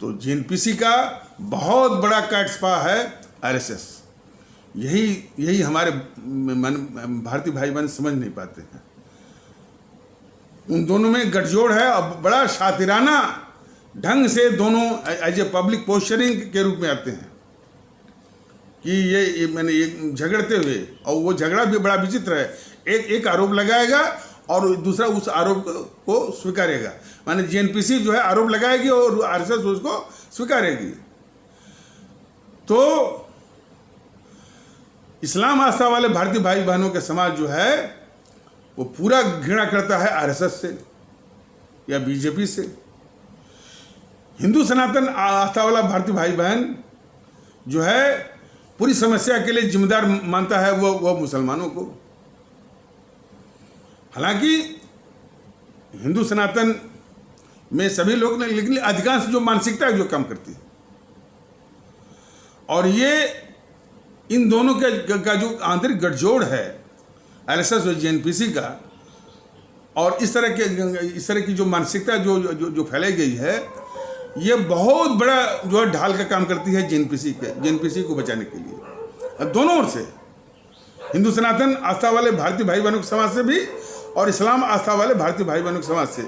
Speaker 1: तो जेएनपीसी का बहुत बड़ा काटस्पा है आरएसएस। यही हमारे भारतीय भाई बहन समझ नहीं पाते हैं। उन दोनों में गठजोड़ है और बड़ा शातिराना ढंग से दोनों एज ए पब्लिक पोस्चरिंग के रूप में आते हैं कि ये मैंने एक झगड़ते हुए, और वो झगड़ा भी बड़ा विचित्र है। एक आरोप लगाएगा और दूसरा उस आरोप को स्वीकारेगा, माने जेएनपीसी जो है आरोप लगाएगी और आरएसएस उसको स्वीकारेगी। तो इस्लाम आस्था वाले भारतीय भाई बहनों के समाज जो है वो पूरा घृणा करता है आरएसएस से या बीजेपी से। हिंदू सनातन आस्था वाला भारतीय भाई बहन जो है पूरी समस्या के लिए जिम्मेदार मानता है वो मुसलमानों को। हालांकि हिंदू सनातन में सभी लोग नहीं, लेकिन अधिकांश जो मानसिकता है जो काम करती है, और ये इन दोनों का जो आंतरिक गठजोड़ है आरएसएस और जेएनपीसी का, और इस तरह की जो मानसिकता जो फैलाई गई है, ये बहुत बड़ा जो है ढाल का काम करती है जेएनपीसी को बचाने के लिए। दोनों ओर से, हिंदू सनातन आस्था वाले भारतीय भाई बहनों के समाज से भी और इस्लाम आस्था वाले भारतीय भाई बहनों के समाज से।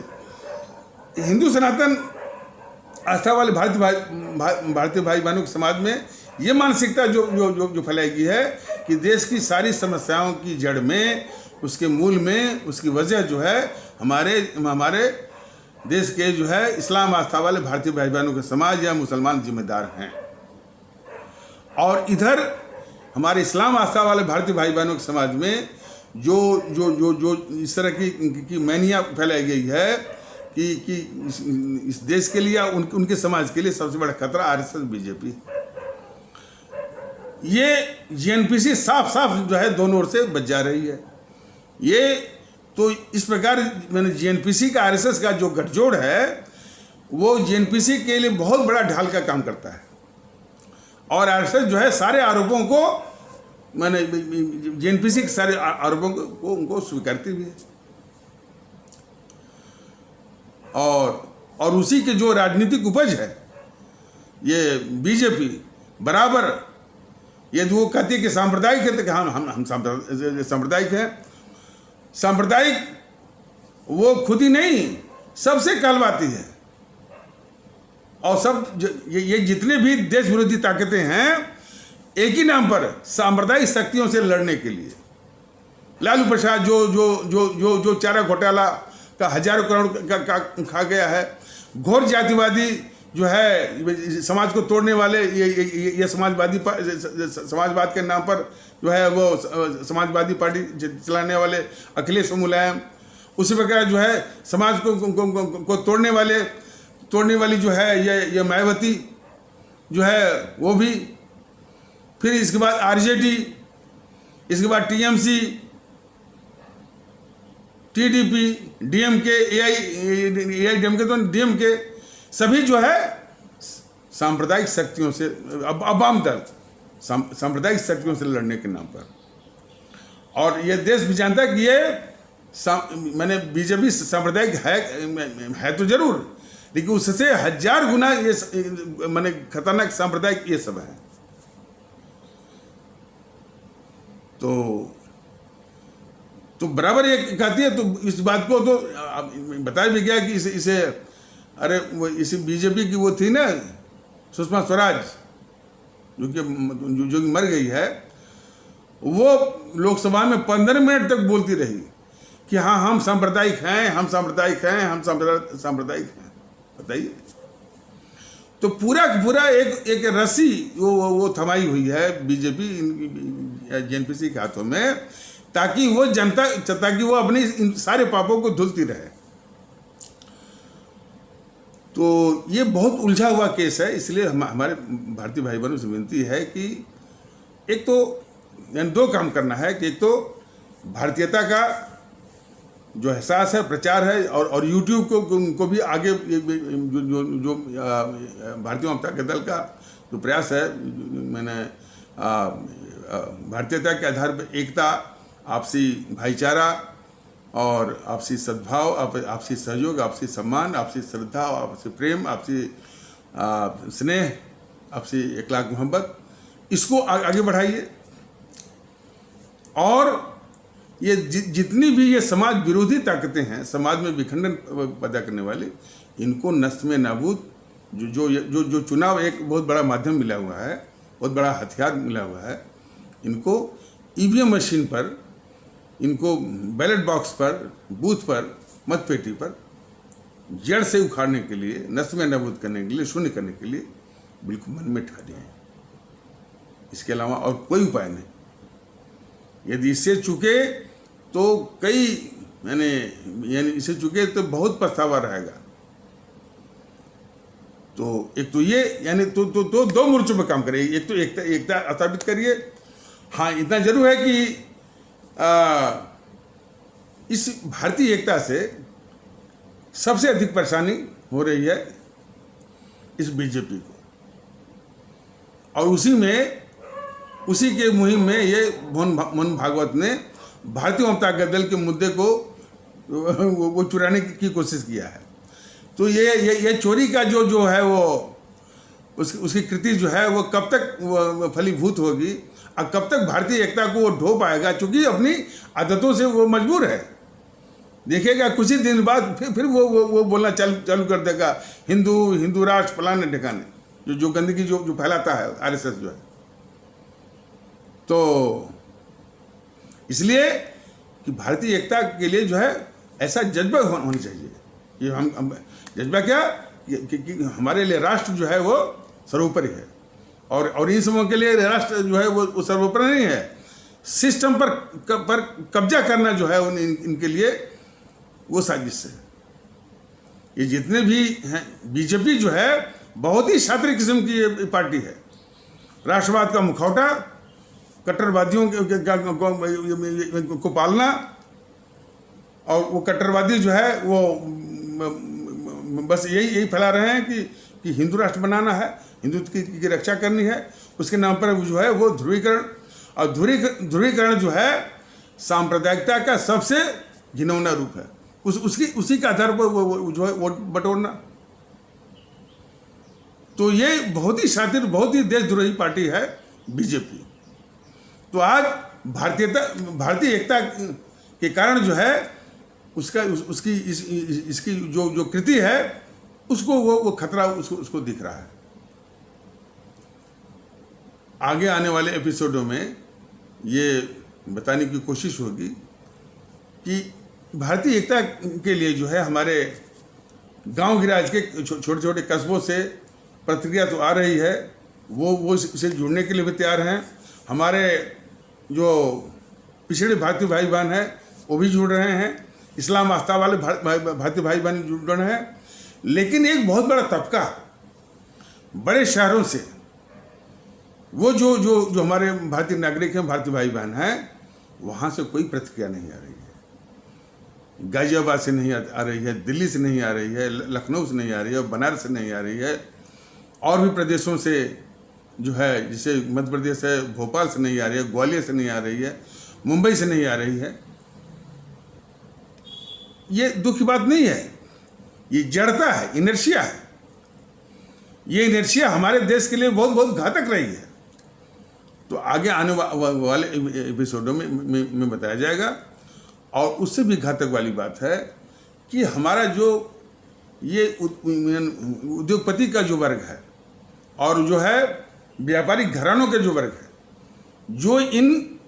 Speaker 1: हिंदू सनातन आस्था वाले भारतीय भाई बहनों के समाज में ये मानसिकता जो फैलाई गई है कि देश की सारी समस्याओं की जड़ में, उसके मूल में, उसकी वजह जो है हमारे देश के जो है इस्लाम आस्था वाले भारतीय भाई बहनों के समाज या मुसलमान जिम्मेदार हैं। और इधर हमारे इस्लाम आस्था वाले भारतीय भाई बहनों के समाज में जो इस तरह की मैनिया फैलाई गई है कि इस देश के लिए, उनके समाज के लिए सबसे बड़ा खतरा आरएसएस बीजेपी। ये जेएनपीसी साफ जो है दोनों ओर से बच जा रही है। ये तो इस प्रकार मैंने जेएनपीसी का आरएसएस का जो गठजोड़ है वो जेएनपीसी के लिए बहुत बड़ा ढाल का काम करता है, और आरएसएस जो है सारे आरोपों को मैंने जेएनपीसी के सारे आरोपों को उनको स्वीकारती भी है, और उसी के जो राजनीतिक उपज है ये बीजेपी बराबर, यदि वो कहती है कि सांप्रदायिक है तो हम सांप्रदायिक हैं, सांप्रदायिक वो खुद ही नहीं सबसे कहलवाती है। और सब ये जितने भी देश विरोधी ताकतें हैं एक ही नाम पर सांप्रदायिक शक्तियों से लड़ने के लिए। लालू प्रसाद जो जो जो जो जो चारा घोटाला का हजारों करोड़ का खा गया है, घोर जातिवादी जो है समाज को तोड़ने वाले ये समाजवाद के नाम पर जो है वो समाजवादी पार्टी चलाने वाले अखिलेश मुलायम, उसी प्रकार जो है समाज को तोड़ने वाली जो है ये मायावती जो है वो भी, फिर इसके बाद आरजेडी, इसके बाद टीएमसी, टीडीपी, डीएमके, एआईडीएमके तो डीएमके, सभी जो है सांप्रदायिक शक्तियों से, अवाम दल सांप्रदायिक शक्तियों से लड़ने के नाम पर। और ये देश भी जानता है कि ये मैंने बीजेपी सांप्रदायिक है तो जरूर, लेकिन उससे 1000 गुना ये मैंने खतरनाक सांप्रदायिक ये सब है। तो बराबर ये कहती है, तो इस बात को तो बताया भी गया कि इसे अरे वो इसी बीजेपी की वो थी ना सुषमा स्वराज जो कि मर गई है, वो लोकसभा में 15 मिनट तक बोलती रही कि हाँ हम सांप्रदायिक हैं, हम सांप्रदायिक हैं, हम सांप्रदायिक हैं। बताइए, तो पूरा एक रस्सी वो थमाई हुई है बीजेपी जेएनपीसी के हाथों में, ताकि वो जनता, ताकि वो अपने इन सारे पापों को धुलती रहे। तो ये बहुत उलझा हुआ केस है, इसलिए हमारे भारतीय भाई बहनों से विनती है कि एक तो यानी 2 काम करना है कि एक तो भारतीयता का जो एहसास है, प्रचार है, और यूट्यूब को भी आगे जो भारतीय जनता दल का जो प्रयास है, मैंने भारतीयता के आधार पर एकता, आपसी भाईचारा और आपसी सद्भाव, आपसी सहयोग, आपसी सम्मान, आपसी श्रद्धा, आपसी प्रेम, आपसी स्नेह, आपसी इखलाक मोहब्बत, इसको आगे बढ़ाइए। और ये जितनी भी ये समाज विरोधी ताकतें हैं, समाज में विखंडन पैदा करने वाली, इनको नष्ट में नाबूद, जो चुनाव एक बहुत बड़ा माध्यम मिला हुआ है, बहुत बड़ा हथियार मिला हुआ है, इनको ईवीएम मशीन पर, इनको बैलेट बॉक्स पर, बूथ पर, मतपेटी पर जड़ से उखाड़ने के लिए, नष्ट में नाबूद करने के लिए, शून्य करने के लिए बिल्कुल मन में ठाने हैं। इसके अलावा और कोई उपाय नहीं। यदि इससे चुके तो यानी इससे चुके तो बहुत पछतावा रहेगा। तो एक तो ये यानी तो 2 मोर्चों पर काम करिए। एक तो एकता स्थापित करिए। हाँ, इतना जरूर है कि इस भारतीय एकता से सबसे अधिक परेशानी हो रही है इस बीजेपी को, और उसी के मुहिम में ये मोहन भागवत ने भारतीय जनता दल के मुद्दे को वो चुराने की कोशिश किया है। तो ये चोरी का जो है वो उसकी कृति जो है वो कब तक वो फलीभूत होगी और कब तक भारतीय एकता को वो ढो पाएगा, क्योंकि अपनी आदतों से वो मजबूर है। देखिएगा कुछ ही दिन बाद फिर वो बोलना चालू कर देगा, हिंदू राष्ट्र फलाने ठिकाने, जो गंदगी जो फैलाता है आरएसएस जो है। तो इसलिए कि भारतीय एकता के लिए जो है ऐसा जज्बा होना चाहिए कि हम जज्बा क्या कि हमारे लिए राष्ट्र जो है वो सर्वोपरि है, और इन समूहों के लिए राष्ट्र जो है वो सर्वोपरि नहीं है। सिस्टम पर कब्जा करना जो है इनके लिए वो साजिश है। ये जितने भी हैं, बीजेपी जो है बहुत ही शातिर किस्म की ये पार्टी है। राष्ट्रवाद का मुखौटा, कट्टरवादियों को पालना, और वो कट्टरवादी जो है वो बस यही फैला रहे हैं कि हिंदू राष्ट्र बनाना है, हिंदुत्व की रक्षा करनी है। उसके नाम पर जो है वो ध्रुवीकरण, और ध्रुवीकरण जो है सांप्रदायिकता का सबसे घिनौना रूप है। उसी के आधार पर वो जो है वोट बटोरना। तो ये बहुत ही शातिर, बहुत ही देशद्रोही पार्टी है बीजेपी। तो आज भारतीय एकता के कारण जो है इसकी जो कृति है उसको वो खतरा उसको दिख रहा है। आगे आने वाले एपिसोडों में ये बताने की कोशिश होगी कि भारतीय एकता के लिए जो है हमारे गांव गिराज के छोटे छोटे कस्बों से प्रतिक्रिया तो आ रही है, वो इससे जुड़ने के लिए भी तैयार हैं। हमारे जो पिछड़े भारतीय भाई बहन हैं वो भी जुड़ रहे हैं, इस्लाम आस्था वाले भारतीय भाई बहन जुड़ रहे हैं। लेकिन एक बहुत बड़ा तबका बड़े शहरों से, वो जो हमारे भारतीय नागरिक हैं, भारतीय भाई बहन हैं, वहाँ से कोई प्रतिक्रिया नहीं आ रही है। गाजियाबाद से नहीं आ रही है, दिल्ली से नहीं आ रही है, लखनऊ से नहीं आ रही है, बनारस से नहीं आ रही है, और भी प्रदेशों से जो है, जैसे मध्य प्रदेश है, भोपाल से नहीं आ रही है, ग्वालियर से नहीं आ रही है, मुंबई से नहीं आ रही है। ये दुख की बात नहीं है, ये जड़ता है, इनर्शिया है। ये इनर्शिया हमारे देश के लिए बहुत बहुत घातक रही है। तो आगे आने वाले एपिसोडों में बताया जाएगा। और उससे भी घातक वाली बात है कि हमारा जो ये उद्योगपति का जो वर्ग है और जो है व्यापारिक घरानों के जो वर्ग है, जो इन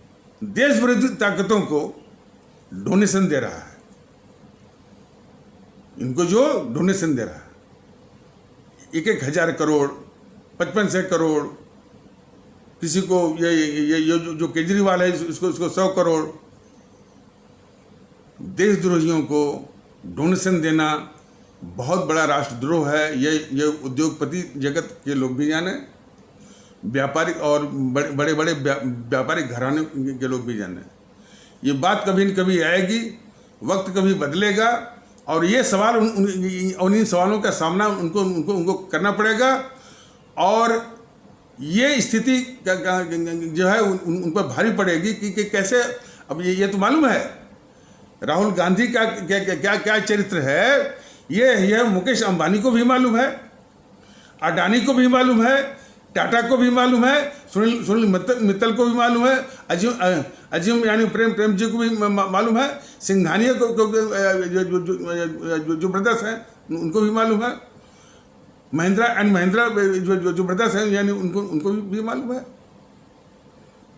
Speaker 1: देश विरोधी ताकतों को डोनेशन दे रहा है, इनको जो डोनेशन दे रहा है, 1,000 करोड़, 55 करोड़, किसी को ये जो केजरीवाल है इसको 100 करोड़, देशद्रोहियों को डोनेशन देना बहुत बड़ा राष्ट्रद्रोह है। ये उद्योगपति जगत के लोग भी जाने, व्यापारिक और बड़े बड़े व्यापारिक घराने के लोग भी जाने। ये बात कभी न कभी आएगी, वक्त कभी बदलेगा, और ये सवाल उन सवालों का सामना उनको करना पड़ेगा। और ये स्थिति जो है उन पर भारी पड़ेगी कि कैसे। अब ये तो मालूम है राहुल गांधी का क्या चरित्र है, ये मुकेश अंबानी को भी मालूम है, अडानी को भी मालूम है, टाटा को भी मालूम है, सुनील मित्तल को भी मालूम है, अजीम यानी प्रेम जी को भी मालूम है, सिंघानिया को जो ब्रदर्स हैं उनको भी मालूम है, महिंद्रा एंड महिंद्रा जो ब्रदर्स हैं यानी उनको भी मालूम है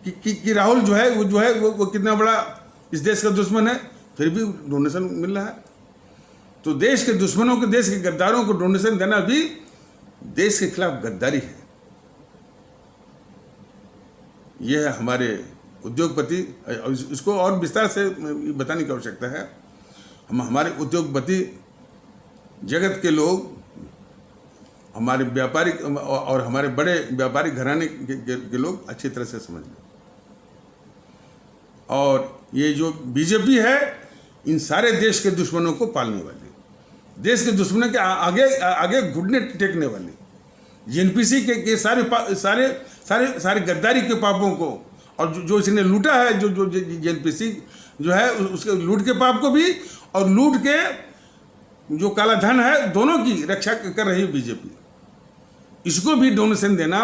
Speaker 1: कि राहुल जो है वो कितना बड़ा इस देश का दुश्मन है, फिर भी डोनेशन मिल रहा है। तो देश के दुश्मनों को, देश के गद्दारों को डोनेशन देना भी देश के खिलाफ गद्दारी है। यह है हमारे उद्योगपति। इसको और विस्तार से बताने की आवश्यकता है। हमारे उद्योगपति जगत के लोग, हमारे व्यापारिक और हमारे बड़े व्यापारिक घराने के लोग अच्छी तरह से समझ लें। और ये जो बीजेपी है, इन सारे देश के दुश्मनों को पालने वाली, देश के दुश्मनों के आगे घुटने टेकने वाली, जेएनपीसी के सारे गद्दारी के पापों को, और जो इसने लूटा है, जो जेएनपीसी जो है उसके लूट के पाप को भी, और लूट के जो काला धन है, दोनों की रक्षा कर रही है बीजेपी। इसको भी डोनेशन देना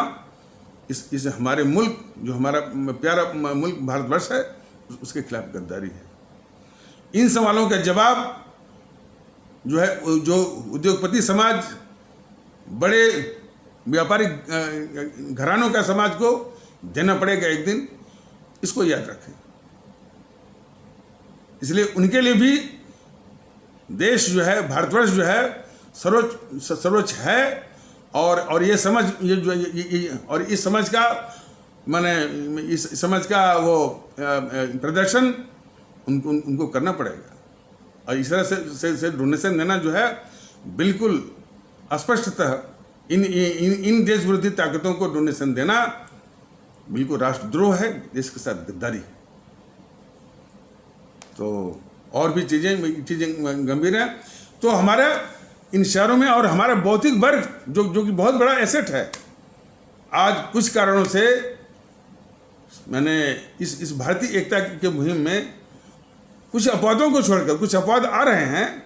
Speaker 1: इस हमारे मुल्क, जो हमारा प्यारा मुल्क भारतवर्ष है, उसके खिलाफ गद्दारी है। इन सवालों का जवाब जो है, जो उद्योगपति समाज, बड़े व्यापारिक घरानों का समाज को देना पड़ेगा एक दिन। इसको याद रखें। इसलिए उनके लिए भी देश जो है, भारतवर्ष जो है सर्वोच्च है। और ये समझ, और इस समझ का इस समझ का वो प्रदर्शन उनको करना पड़ेगा। और इस तरह से डोनेशन देना जो है बिल्कुल स्पष्टतः इन देश विरोधी ताकतों को डोनेशन देना बिल्कुल राष्ट्रद्रोह है, देश के साथ गद्दारी है। तो और भी चीज़ें गंभीर हैं। तो हमारा इन शहरों में और हमारा भौतिक वर्ग जो कि बहुत बड़ा एसेट है, आज कुछ कारणों से मैंने इस भारतीय एकता के मुहिम में कुछ अपवादों को छोड़कर, कुछ अपवाद आ रहे हैं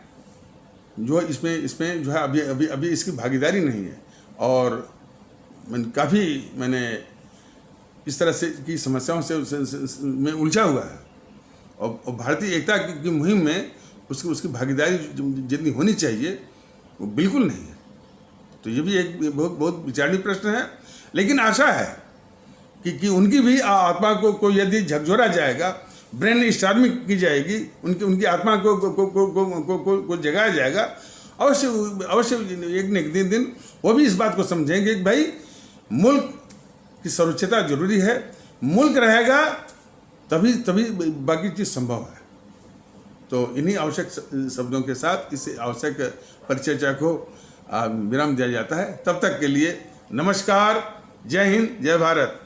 Speaker 1: जो इसमें जो है अभी इसकी भागीदारी नहीं है। और मैंने इस तरह से की समस्याओं से में उलझा हुआ है, और भारतीय एकता की मुहिम में उसकी भागीदारी जितनी होनी चाहिए वो बिल्कुल नहीं है। तो ये भी एक बहुत विचारणीय प्रश्न है, लेकिन आशा है कि उनकी भी आत्मा को यदि झकझोरा जाएगा, ब्रेन स्टार्मिंग की जाएगी, उनकी आत्मा को जगाया जाएगा, अवश्य एक न एक दिन वो भी इस बात को समझेंगे कि भाई मुल्क की सुरक्षितता जरूरी है, मुल्क रहेगा तभी बाकी चीज़ संभव है। तो इन्हीं आवश्यक शब्दों के साथ इस आवश्यक परिचर्चा को विराम दिया जाता है। तब तक के लिए नमस्कार, जय हिंद, जय भारत।